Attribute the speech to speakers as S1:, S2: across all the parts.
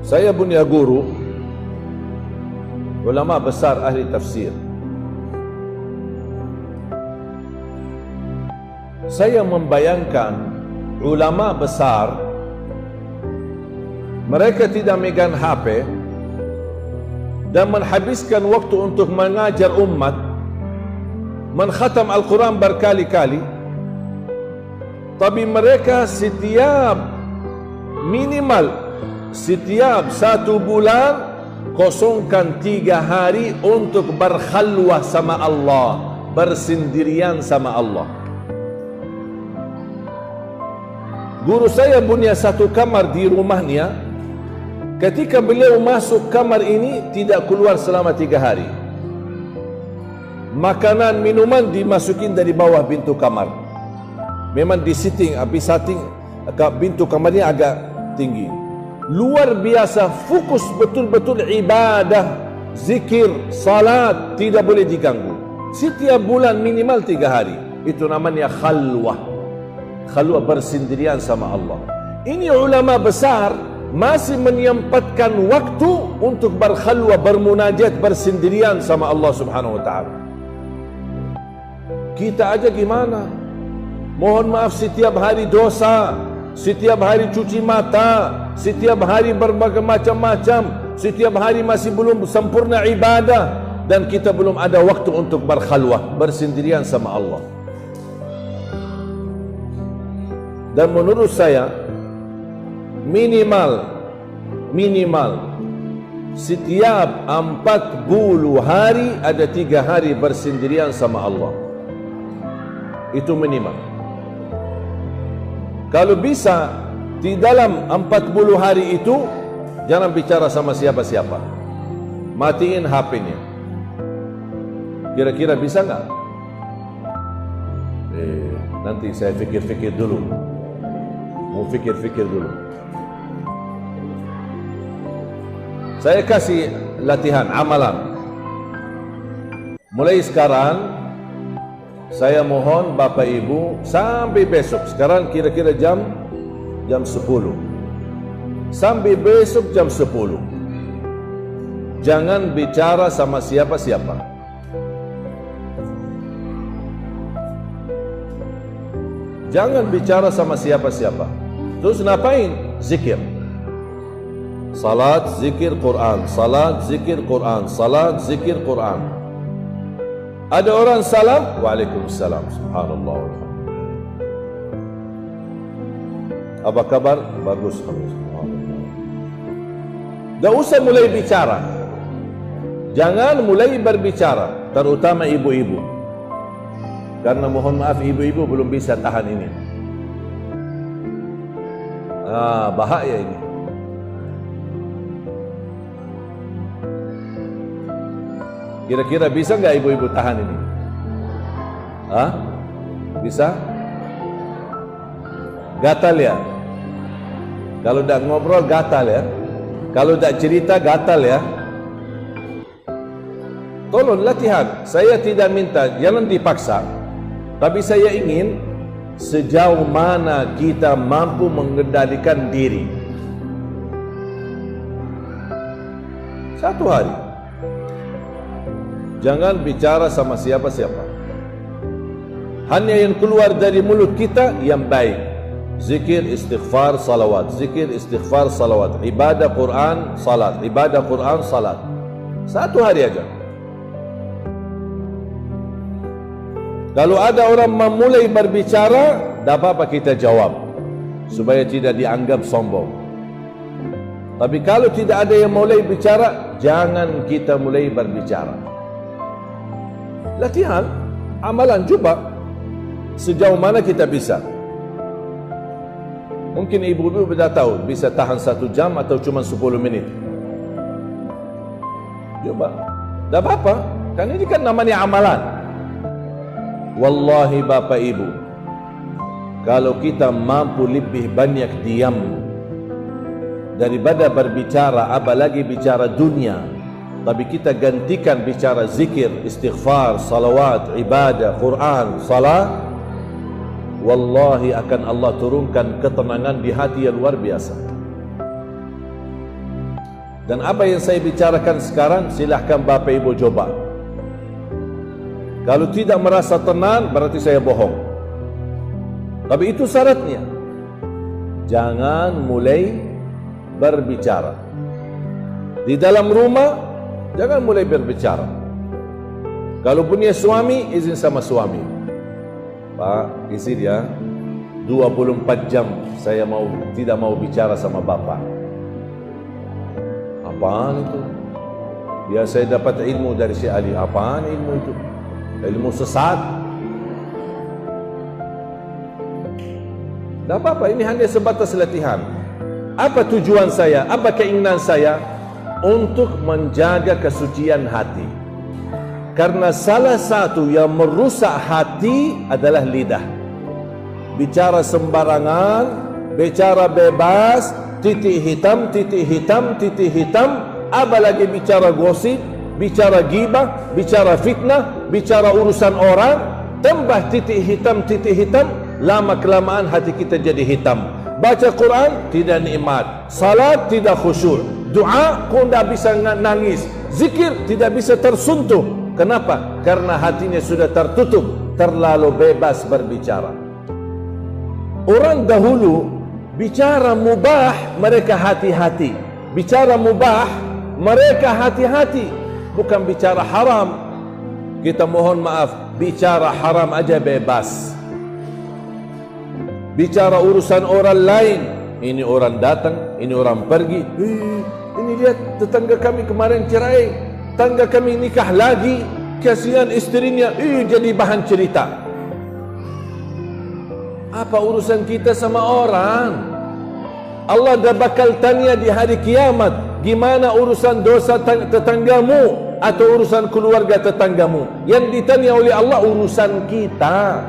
S1: Saya punya guru, ulama besar ahli tafsir. Saya membayangkan ulama besar, mereka tidak megang HP dan menghabiskan waktu untuk mengajar umat, menkhatam Al-Quran berkali-kali, tapi mereka minimal setiap 1 bulan kosongkan 3 hari untuk berkhalwah sama Allah, bersendirian sama Allah. Guru saya punya satu kamar di rumahnya. Ketika beliau masuk kamar ini, tidak keluar selama 3 hari. Makanan, minuman dimasukin dari bawah pintu kamar. Memang di setting pintu kamarnya agak tinggi. Luar biasa, fokus betul-betul ibadah, zikir, salat, tidak boleh diganggu. Setiap bulan minimal 3 hari. Itu namanya khalwah. Khalwah, bersendirian sama Allah. Ini ulama besar masih menyempatkan waktu untuk berkhalwah, bermunajat, bersendirian sama Allah Subhanahu wa taala. Kita aja gimana? Mohon maaf, setiap hari dosa, setiap hari cuci mata, setiap hari berbagai macam-macam, setiap hari masih belum sempurna ibadah, dan kita belum ada waktu untuk berkhalwah, bersendirian sama Allah. Dan menurut saya minimal setiap 40 hari ada 3 hari bersendirian sama Allah. Itu minimal. Kalau bisa di dalam 40 hari itu jangan bicara sama siapa-siapa, matiin HP-nya. Kira-kira bisa nggak? Nanti saya fikir-fikir dulu. Mau fikir-fikir dulu. Saya kasih latihan, amalan. Mulai sekarang, saya mohon Bapak Ibu sampai besok. Sekarang kira-kira jam 10. Sampai besok jam 10. Jangan bicara sama siapa-siapa. Jangan bicara sama siapa-siapa. Terus ngapain? Zikir. Salat, zikir, Quran. Salat, zikir, Quran. Salat, zikir, Quran. Ada orang salam, waalaikumsalam, subhanallah. Apa kabar? Bagus. Tak usah mulai bicara. Jangan mulai berbicara, terutama ibu-ibu. Karena mohon maaf, ibu-ibu belum bisa tahan ini. Bahaya ini. Kira-kira bisa nggak ibu-ibu tahan ini? Bisa? Gatal ya? Kalau tak ngobrol gatal ya? Kalau tak cerita gatal ya? Tolong latihan. Saya tidak minta, jangan dipaksa. Tapi saya ingin sejauh mana kita mampu mengendalikan diri. 1 hari. Jangan bicara sama siapa-siapa. Hanya yang keluar dari mulut kita yang baik. Zikir, istighfar, salawat. Zikir, istighfar, salawat. Ibadah Quran, salat. Ibadah Quran, salat. 1 hari aja. Kalau ada orang memulai berbicara, tak apa-apa kita jawab, supaya tidak dianggap sombong. Tapi kalau tidak ada yang mulai bicara, jangan kita mulai berbicara. Latihan, amalan, coba sejauh mana kita bisa. Mungkin ibu-ibu sudah tahu bisa tahan 1 jam atau cuma 10 menit. Coba, tak apa-apa, kan ini kan namanya amalan. Wallahi Bapak Ibu, kalau kita mampu lebih banyak diam daripada berbicara, apalagi bicara dunia, tapi kita gantikan bicara zikir, istighfar, salawat, ibadah, Quran, salat, wallahi akan Allah turunkan ketenangan di hati yang luar biasa. Dan apa yang saya bicarakan sekarang, silahkan Bapak Ibu coba. Kalau tidak merasa tenang, berarti saya bohong. Tapi itu syaratnya. Jangan mulai berbicara. Di dalam rumah, jangan mulai berbicara. Kalau punya suami, izin sama suami. Pak, izin ya, 24 jam saya tidak mau bicara sama Bapak. Apaan itu? Ya saya dapat ilmu dari Syekh Ali. Apaan ilmu itu? Ilmu sesat. Tak apa-apa, ini hanya sebatas latihan. Apa tujuan saya? Apa keinginan saya? Untuk menjaga kesucian hati. Karena salah satu yang merusak hati adalah lidah. Bicara sembarangan, bicara bebas, titik hitam, titik hitam, titik hitam, apalagi bicara gosip, bicara ghibah, bicara fitnah, bicara urusan orang, tambah titik hitam, lama kelamaan hati kita jadi hitam. Baca Quran tidak nikmat, salat tidak khusyuk, doa kau tidak bisa nangis, zikir tidak bisa tersentuh. Kenapa? Karena hatinya sudah tertutup, terlalu bebas berbicara. Orang dahulu bicara mubah, mereka hati-hati. Bicara mubah, mereka hati-hati. Bukan bicara haram. Kita mohon maaf, bicara haram aja bebas. Bicara urusan orang lain, ini orang datang, ini orang pergi. Ini lihat tetangga kami kemarin cerai, tetangga kami nikah lagi, kasihan istrinya, jadi bahan cerita. Apa urusan kita sama orang? Allah dah bakal tanya di hari kiamat, gimana urusan dosa tetanggamu atau urusan keluarga tetanggamu? Yang ditanya oleh Allah urusan kita.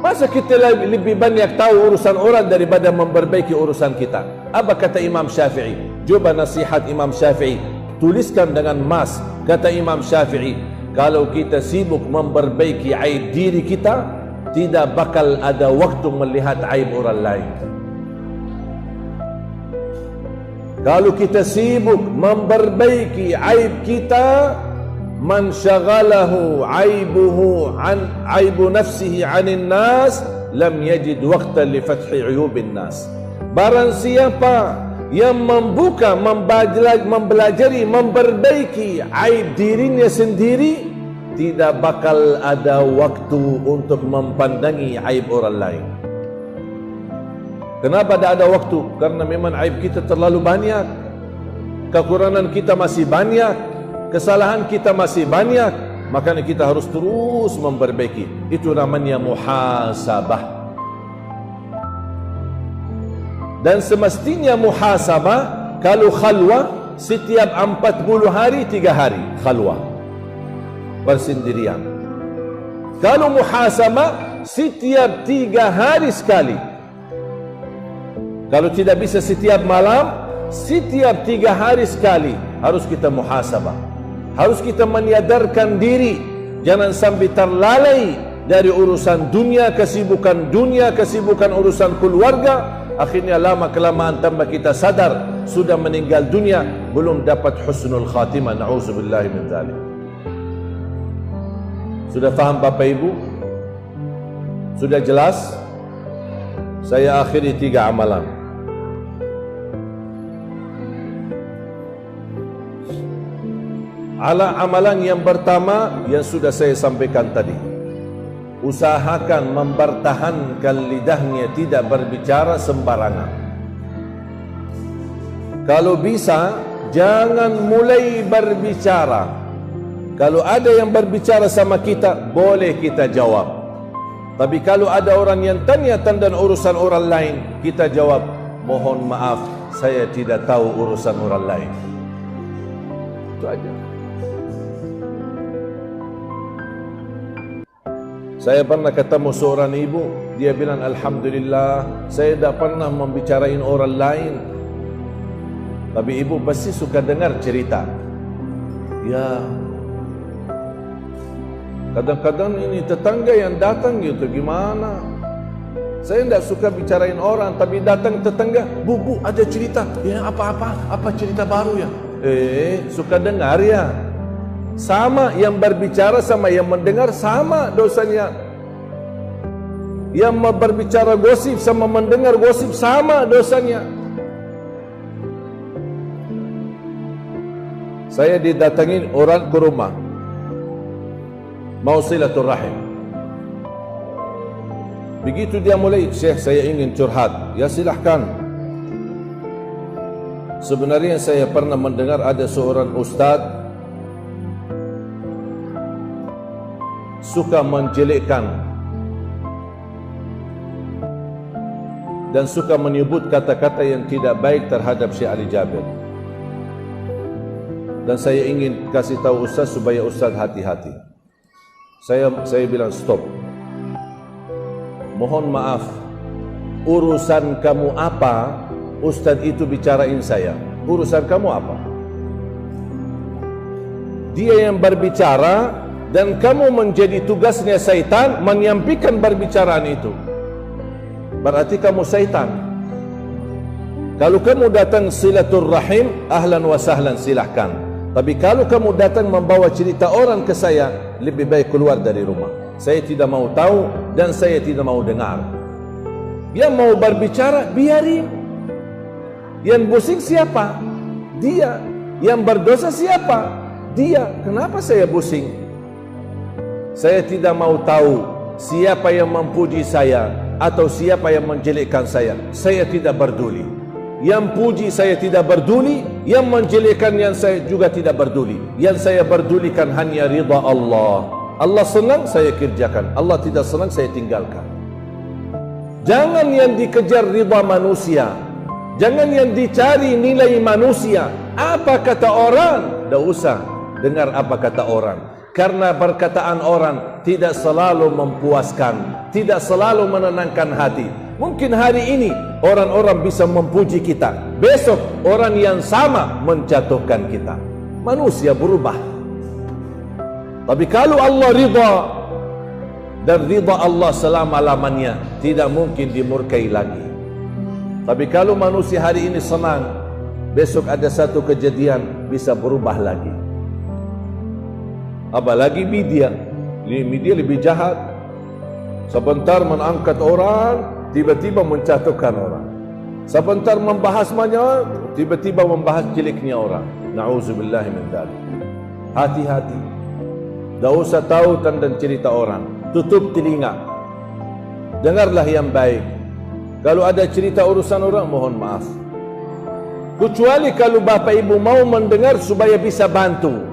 S1: Masa kita lebih banyak tahu urusan orang daripada memperbaiki urusan kita? Apa kata Imam Syafi'i? Coba nasihat Imam Syafi'i, tuliskan dengan emas. Kata Imam Syafi'i, kalau kita sibuk memperbaiki aib diri kita, tidak bakal ada waktu melihat aib orang lain. Kalau kita sibuk memperbaiki aib kita, man syaghalahu aibuhu an aibu nafsihi 'anil nas lam yajid waqtan li fathi 'uyubin nas. Barang siapa yang membuka, mempelajari, memperbaiki aib dirinya sendiri, tidak bakal ada waktu untuk mempandangi aib orang lain. Kenapa tidak ada waktu? Karena memang aib kita terlalu banyak, kekurangan kita masih banyak, kesalahan kita masih banyak. Makanya kita harus terus memperbaiki. Itu namanya muhasabah. Dan semestinya muhasabah, kalau khalwah, setiap 40 hari 3 hari khalwah, bersendirian. Kalau muhasabah, setiap 3 hari sekali. Kalau tidak bisa setiap malam, setiap 3 hari sekali harus kita muhasabah. Harus kita menyadarkan diri, jangan sampai terlalai dari urusan dunia, kesibukan urusan keluarga. Akhirnya lama kelamaan tambah kita sadar sudah meninggal dunia, belum dapat husnul khatimah. Na'udzubillahi min dzalik. Sudah faham Bapak Ibu? Sudah jelas? Saya akhiri 3 amalan. Amalan yang pertama yang sudah saya sampaikan tadi. Usahakan mempertahankan lidahnya, tidak berbicara sembarangan. Kalau bisa, jangan mulai berbicara. Kalau ada yang berbicara sama kita, boleh kita jawab. Tapi kalau ada orang yang tanya tentang urusan orang lain, kita jawab, mohon maaf, saya tidak tahu urusan orang lain. Itu aja. Saya pernah ketemu seorang ibu, dia bilang, alhamdulillah, saya tidak pernah membicarain orang lain. Tapi ibu pasti suka dengar cerita. Ya, kadang-kadang ini tetangga yang datang gitu, gimana? Saya tidak suka bicarain orang, tapi datang tetangga, bu ada cerita, ya apa cerita baru ya? Suka dengar ya. Sama yang berbicara sama yang mendengar sama dosanya. Yang berbicara gosip sama mendengar gosip sama dosanya. Saya didatangin orang ke rumah, mau silaturahim. Begitu dia mulai, Syekh saya ingin curhat. Ya silahkan. Sebenarnya saya pernah mendengar ada seorang ustaz suka menjelekkan dan suka menyebut kata-kata yang tidak baik terhadap Syekh Ali Jabir. Dan saya ingin kasih tahu ustaz supaya ustaz hati-hati. Saya bilang stop. Mohon maaf, urusan kamu apa? Ustaz itu bicarain saya. Urusan kamu apa? Dia yang berbicara dan kamu menjadi tugasnya syaitan menyampaikan berbicaraan itu. Berarti kamu syaitan. Kalau kamu datang silaturahim, ahlan wa sahlan, silahkan. Tapi kalau kamu datang membawa cerita orang ke saya, lebih baik keluar dari rumah. Saya tidak mau tahu dan saya tidak mau dengar. Yang mau berbicara, biarin. Yang pusing siapa? Dia. Yang berdosa siapa? Dia. Kenapa saya pusing? Saya tidak mau tahu siapa yang memuji saya atau siapa yang menjelekkan saya. Saya tidak peduli. Yang puji saya tidak peduli, yang menjelekkan yang saya juga tidak peduli. Yang saya pedulikan hanya ridha Allah. Allah senang, saya kerjakan. Allah tidak senang, saya tinggalkan. Jangan yang dikejar ridha manusia. Jangan yang dicari nilai manusia. Apa kata orang? Tak usah dengar apa kata orang. Karena perkataan orang tidak selalu memuaskan, tidak selalu menenangkan hati. Mungkin hari ini orang-orang bisa memuji kita, besok orang yang sama menjatuhkan kita. Manusia berubah. Tapi kalau Allah ridha, dan ridha Allah selama-lamanya, tidak mungkin dimurkai lagi. Tapi kalau manusia hari ini senang, besok ada satu kejadian bisa berubah lagi. Apalagi media lebih jahat. Sebentar mengangkat orang, tiba-tiba menjatuhkan orang. Sebentar membahas banyak, tiba-tiba membahas jeleknya orang. Na'udzubillah min dzalik. Hati-hati. Tak usah tahu tentang cerita orang. Tutup telinga. Dengarlah yang baik. Kalau ada cerita urusan orang, mohon maaf. Kecuali kalau bapa ibu mau mendengar supaya bisa bantu,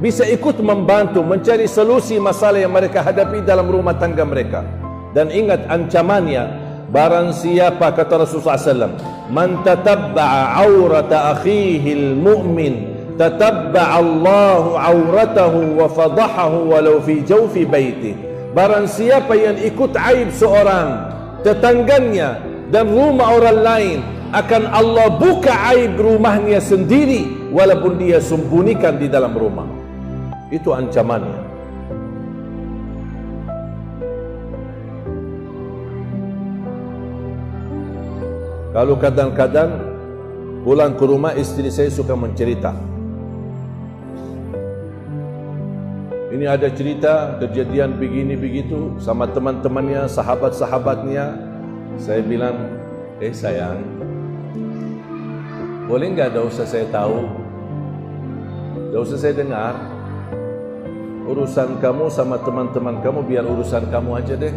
S1: bisa ikut membantu mencari solusi masalah yang mereka hadapi dalam rumah tangga mereka. Dan ingat ancamannya, barang siapa, kata Rasulullah SAW, man tatabba'a awrata akhihil mu'min tatabba'a Allahu awratahu wa fadahahu walau fi jawfi baiti. Barang siapa yang ikut aib seorang, tetangganya dan rumah orang lain, akan Allah buka aib rumahnya sendiri walaupun dia sembunyikan di dalam rumah. Itu ancamannya. Kalau kadang-kadang pulang ke rumah, istri saya suka mencerita, ini ada cerita kejadian begini begitu sama teman-temannya, sahabat-sahabatnya. Saya bilang, sayang, boleh enggak tak usah saya tahu, tak usah saya dengar. Urusan kamu sama teman-teman kamu, biar urusan kamu aja deh.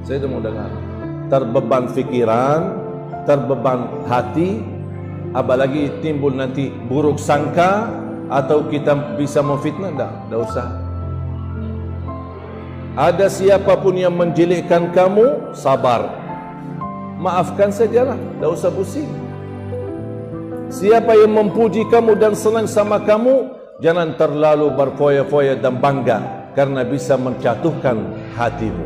S1: Saya tidak mau dengar. Terbeban fikiran, terbeban hati, apalagi timbul nanti buruk sangka atau kita bisa memfitnah. Tak usah. Ada siapapun yang menjelekkan kamu, sabar, maafkan sajalah, tak usah pusing. Siapa yang memuji kamu dan senang sama kamu, jangan terlalu berfoya-foya dan bangga karena bisa menjatuhkan hatimu.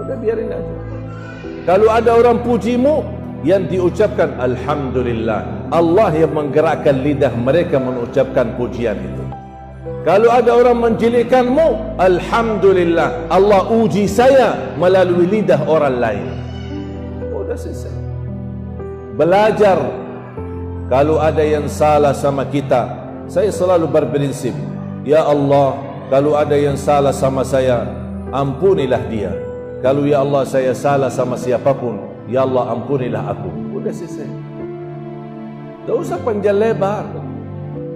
S1: Udah biarin aja. Kalau ada orang pujimu, yang diucapkan Alhamdulillah. Allah yang menggerakkan lidah mereka mengucapkan pujian itu. Kalau ada orang menjelekkanmu, alhamdulillah, Allah uji saya melalui lidah orang lain. Sudah selesai. Belajar. Kalau ada yang salah sama kita, saya selalu berprinsip, ya Allah, kalau ada yang salah sama saya, ampunilah dia. Kalau ya Allah saya salah sama siapapun, ya Allah ampunilah aku. Sudah selesai. Tak usah panjang lebar.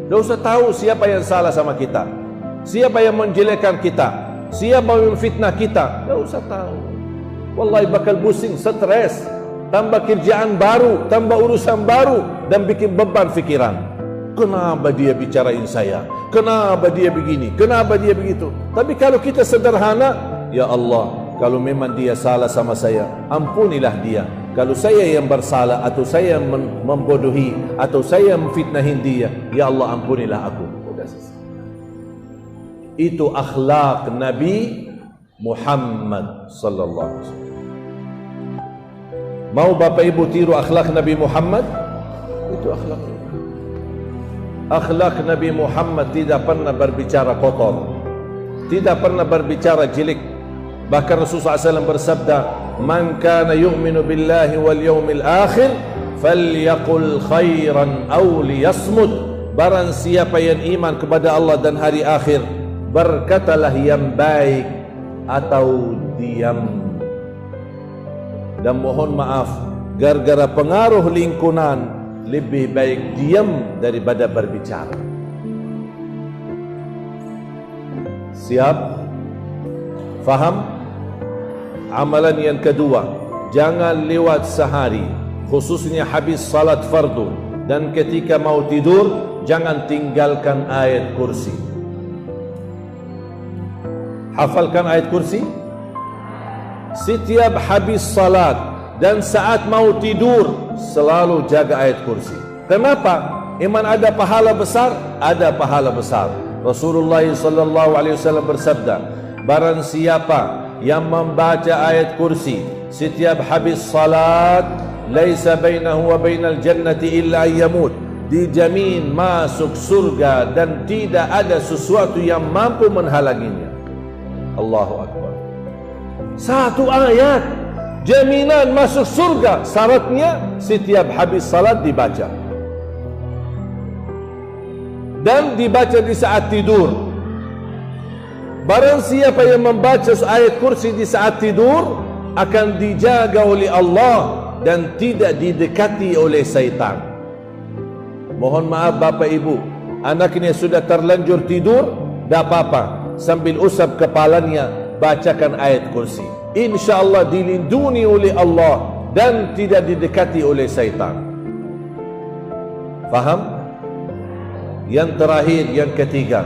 S1: Tak usah tahu siapa yang salah sama kita, siapa yang menjelekkan kita, siapa yang memfitnah kita. Tak usah tahu. Wallahi bakal pusing, stres, tambah kerjaan baru, tambah urusan baru, dan bikin beban fikiran. Kenapa dia bicarain saya? Kenapa dia begini? Kenapa dia begitu? Tapi kalau kita sederhana, ya Allah, kalau memang dia salah sama saya, ampunilah dia. Kalau saya yang bersalah, atau saya yang membodohi, atau saya yang memfitnahin dia, ya Allah ampunilah aku. Itu akhlak Nabi Muhammad sallallahu alaihi wasallam. Mau Bapak Ibu tiru akhlak Nabi Muhammad? Itu akhlak. Akhlak Nabi Muhammad tidak pernah berbicara kotor, tidak pernah berbicara jelek. Bahkan Rasulullah SAW bersabda, "Man kana yu'minu billahi wal yawmil akhir falyaqul khairan aw liyasmut." Barang siapa yang iman kepada Allah dan hari akhir, berkatalah yang baik atau diam. Dan mohon maaf, gara-gara pengaruh lingkungan, lebih baik diam daripada berbicara. Siap? Faham? Amalan yang kedua, jangan lewat sehari, khususnya habis salat fardu, dan ketika mau tidur, jangan tinggalkan ayat kursi. Hafalkan ayat kursi. Setiap habis salat dan saat mau tidur, selalu jaga ayat kursi. Kenapa? Iman ada pahala besar? Ada pahala besar. Rasulullah SAW bersabda, barang siapa yang membaca ayat kursi setiap habis salat, laisa bainahu wa bainal jannati illa ayyamut, dijamin masuk surga dan tidak ada sesuatu yang mampu menghalanginya. Allahu Akbar. Satu ayat jaminan masuk surga. Syaratnya setiap habis salat dibaca, dan dibaca di saat tidur. Barang siapa yang membaca ayat kursi di saat tidur, akan dijaga oleh Allah dan tidak didekati oleh syaitan. Mohon maaf Bapak Ibu, anaknya sudah terlanjur tidur, tak apa-apa, sambil usap kepalanya, bacakan ayat kursi. InsyaAllah dilindungi oleh Allah dan tidak didekati oleh syaitan. Faham? Yang terakhir, yang ketiga,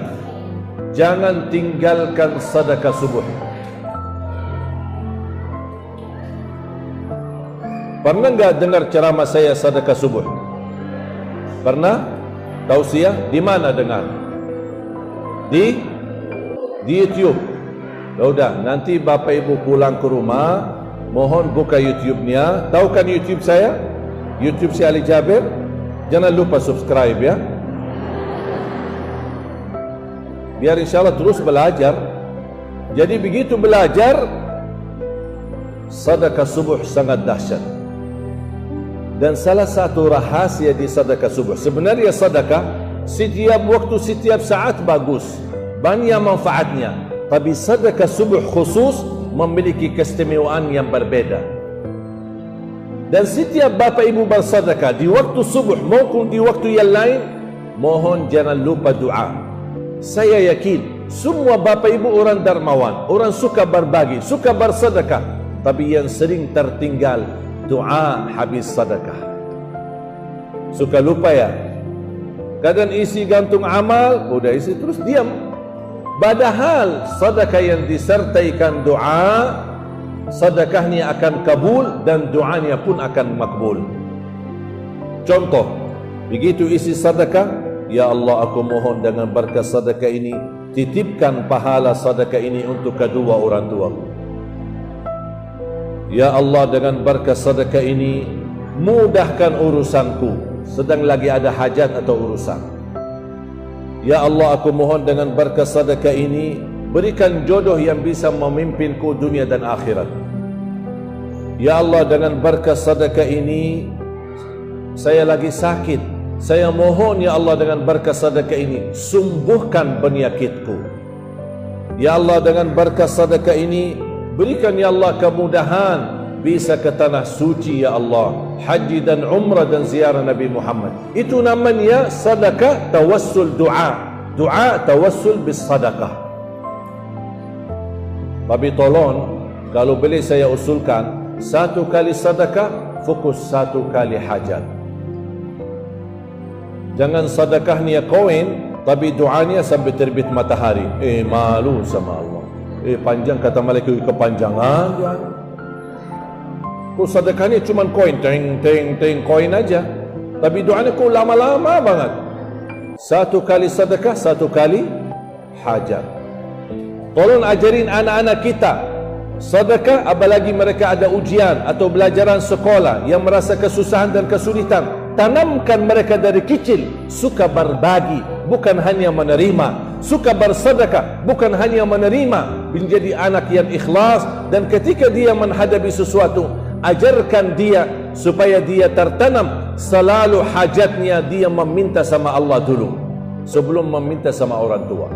S1: jangan tinggalkan sedekah subuh. Pernah enggak dengar ceramah saya sedekah subuh? Pernah? Tausiah? Di mana dengar? Di YouTube. Sudah, nanti Bapak Ibu pulang ke rumah, mohon buka YouTube-nya. Tahu kan YouTube saya? YouTube si Ali Jabir. Jangan lupa subscribe ya. Biar insyaAllah terus belajar. Jadi begitu belajar, sedekah subuh sangat dahsyat. Dan salah satu rahasia di sedekah subuh, sebenarnya sedekah setiap waktu, setiap saat bagus, banyak manfaatnya. Tapi sedekah subuh khusus memiliki keistimewaan yang berbeda. Dan setiap Bapak Ibu bersedekah di waktu subuh maupun di waktu yang lain, mohon jangan lupa doa. Saya yakin semua Bapak Ibu orang dermawan, orang suka berbagi, suka bersedekah, tapi yang sering tertinggal doa habis sedekah. Suka lupa ya? Kadang isi gantung amal, udah isi terus diam. Padahal sedekah yang disertaikan doa, sedekahnya akan kabul dan doanya pun akan makbul. Contoh, begitu isi sedekah, ya Allah aku mohon dengan berkat sedekah ini, titipkan pahala sedekah ini untuk kedua orang tuaku. Ya Allah dengan berkat sedekah ini, mudahkan urusanku, sedang lagi ada hajat atau urusan. Ya Allah, aku mohon dengan berkah sedekah ini, berikan jodoh yang bisa memimpinku dunia dan akhirat. Ya Allah, dengan berkah sedekah ini, saya lagi sakit. Saya mohon ya Allah, dengan berkah sedekah ini, sembuhkan penyakitku. Ya Allah, dengan berkah sedekah ini, berikan ya Allah kemudahan bisa ke tanah suci ya Allah, haji dan umrah dan ziarah Nabi Muhammad. Itu namanya sedekah tawassul doa. Doa tawassul bis sedekah. Tapi tolong, kalau boleh saya usulkan, satu kali sedekah, fokus satu kali hajat. Jangan sedekah niat koin, tapi doanya sampai terbit matahari. Malu sama Allah. Panjang kata malaikat, kepanjangan dia. Kau sedekah ni cuma koin, teng koin aja. Tapi doanya kau lama-lama banget. Satu kali sedekah, satu kali hajat. Tolong ajarin anak-anak kita sedekah, apalagi mereka ada ujian atau belajaran sekolah yang merasa kesusahan dan kesulitan. Tanamkan mereka dari kecil suka berbagi, bukan hanya menerima. Suka bersedekah, bukan hanya menerima. Menjadi anak yang ikhlas, dan ketika dia menghadapi sesuatu, ajarkan dia supaya dia tertanam selalu hajatnya dia meminta sama Allah dulu sebelum meminta sama orang tua.